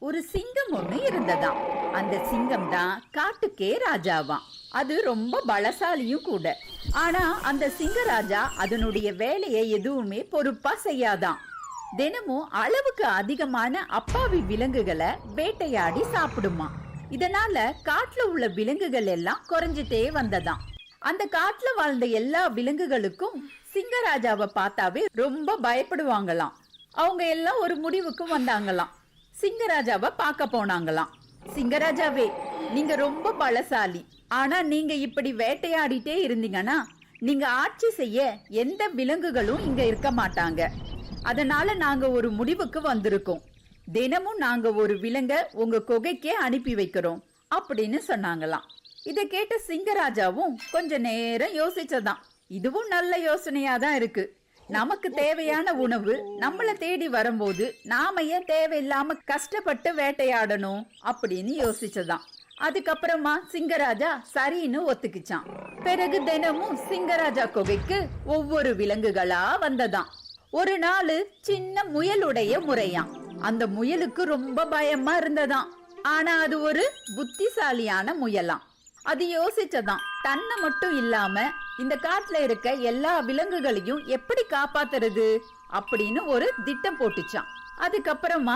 ஒரு சிங்கம் ஒண்ணு இருந்ததாம். அந்த சிங்கம் தான் காட்டுக்கே ராஜாவாம். அது ரொம்ப பலசாலியும் கூட. ஆனா அந்த சிங்கராஜா அதனுடைய வேலையை எதுவுமே பொறுப்பா செய்யாதான். தினமும் அளவுக்கு அதிகமான அப்பாவி விலங்குகளை வேட்டையாடி சாப்பிடுமா. இதனால காட்டுல உள்ள விலங்குகள் எல்லாம் குறைஞ்சிட்டே வந்ததாம். அந்த காட்டுல வாழ்ந்த எல்லா விலங்குகளுக்கும் சிங்கராஜாவை பார்த்தாவே ரொம்ப பயப்படுவாங்களாம். அவங்க எல்லாம் ஒரு முடிவுக்கு வந்தாங்களாம். சிங்கராஜாவை பார்க்க போனாங்களாம். சிங்கராஜாவே, நீங்க ரொம்ப பலசாலி. ஆனா நீங்க இப்படி வேட்டையாடிட்டே இருந்தீங்கன்னா நீங்க ஆட்சி செய்ய எந்த விலங்குகளும் இங்க இருக்க மாட்டாங்க. அதனால நாங்க ஒரு முடிவுக்கு வந்திருக்கோம். தினமும் நாங்க ஒரு விலங்க உங்க குகைக்கே அனுப்பி வைக்கிறோம் அப்படின்னு சொன்னாங்களாம். இத கேட்ட சிங்கராஜாவும் கொஞ்ச நேரம் யோசிச்சதாம். இதுவும் நல்ல யோசனையா தான் இருக்கு. நமக்கு தேவையான உணவு நம்மள தேடி வரும்போது நாம ஏன் தேவையில்லாம கஷ்டப்பட்டு வேட்டையாடணும் அப்படின்னு யோசிச்சதாம். அதுக்கப்புறமா சிங்கராஜா சரின்னு ஒத்துக்கிச்சான். பிறகு தினமும் சிங்கராஜா குகைக்கு ஒவ்வொரு விலங்குகளா வந்ததாம். ஒரு நாள் சின்ன முயலுடைய முறையாம். அந்த முயலுக்கு ரொம்ப பயமா இருந்ததாம். ஆனா அது ஒரு புத்திசாலியான முயலாம். அது யோசிச்சதாம், தன்னை மட்டும் இல்லாம இந்த காட்டுல இருக்க எல்லா விலங்குகளையும் எப்படி காப்பாத்துறது அப்படின்னு ஒரு திட்டம் போட்டுச்சான். அதுக்கப்புறமா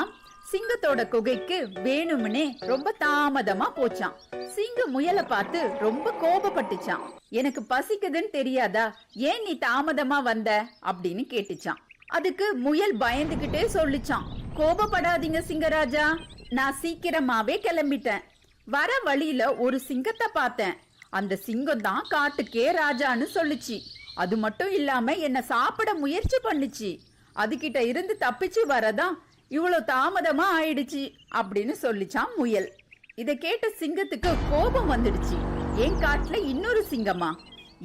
சிங்கத்தோட குகைக்கு வேணும்னே ரொம்ப தாமதமா போச்சான். சிங்கம் முயலை பார்த்து ரொம்ப கோபப்பட்டுச்சான். எனக்கு பசிக்குதுன்னு தெரியாதா, ஏன் நீ தாமதமா வந்த அப்படின்னு கேட்டுச்சான். அதுக்கு முயல் பயந்துகிட்டே சொல்லிச்சான், கோபப்படாதீங்க சிங்கராஜா, நான் சீக்கிரமாவே கிளம்பிட்டேன். வர வழியில ஒரு சிங்கத்தை பார்த்தேன். அந்த சிங்கம் தான் காட்டுக்கே ராஜான்னு சொல்லுச்சு. அது மட்டும் இல்லாம என்ன சாப்பிட முயற்சி பண்ணுச்சு. அதுகிட்ட இருந்து தப்பிச்சு வரதான் இவ்வளவு தாமதமா ஆயிடுச்சு அப்படின்னு சொல்லிச்சான் முயல். இத கேட்ட சிங்கத்துக்கு கோபம் வந்துடுச்சு. என் காட்டுல இன்னொரு சிங்கமா,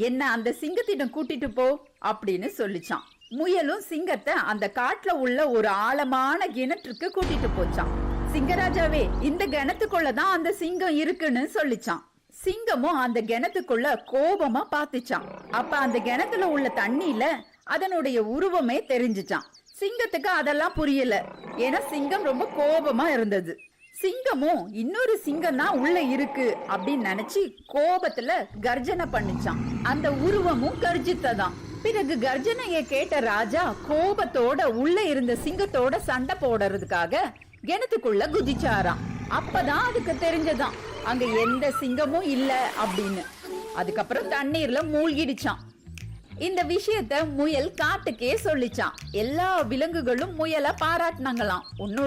என்ன அந்த சிங்கத்திடம் கூட்டிட்டு போ அப்படின்னு சொல்லிச்சான். முயலும் சிங்கத்தை அந்த காட்டுல உள்ள ஒரு ஆழமான கிணற்றுக்கு கூட்டிட்டு போச்சான். சிங்கராஜாவே, இந்த கிணத்துக்குள்ளதான் அந்த சிங்கம் இருக்குன்னு சொல்லிச்சான். சிங்கமும் அந்த கிணத்துக்குள்ள கோபமா பாத்துச்சான். அப்ப அந்த கிணத்துல உள்ள தண்ணியில அதனுடைய உருவமே தெரிஞ்சுச்சான். சிங்கத்துக்கு அதெல்லாம் புரியல. ஏன்னா சிங்கம் ரொம்ப கோபமா இருந்தது. சிங்கமும் இன்னொரு சிங்கம் தான் உள்ள இருக்கு அப்படின்னு நினைச்சு கோபத்துல கர்ஜனை பண்ணிச்சான். அந்த உருவமும் கர்ஜித்ததாம். பிறகு கர்ஜனையை கேட்ட ராஜா கோபத்தோட உள்ள இருந்த சிங்கத்தோட சண்டை போடுறதுக்காக கிணத்துக்குள்ள குதிச்சாராம். அப்பதான் அதுக்கு தெரிஞ்சதாம் அங்க எந்த சிங்கமும் இல்ல அப்படின்னு. அதுக்கப்புறம் தண்ணீர்ல மூழ்கிடுச்சான். இந்த விஷயத்த முயல் காட்டுக்கே சொல்லிச்சான். எல்லா விலங்குகளும் முயலை பாராட்டினாங்களாம்.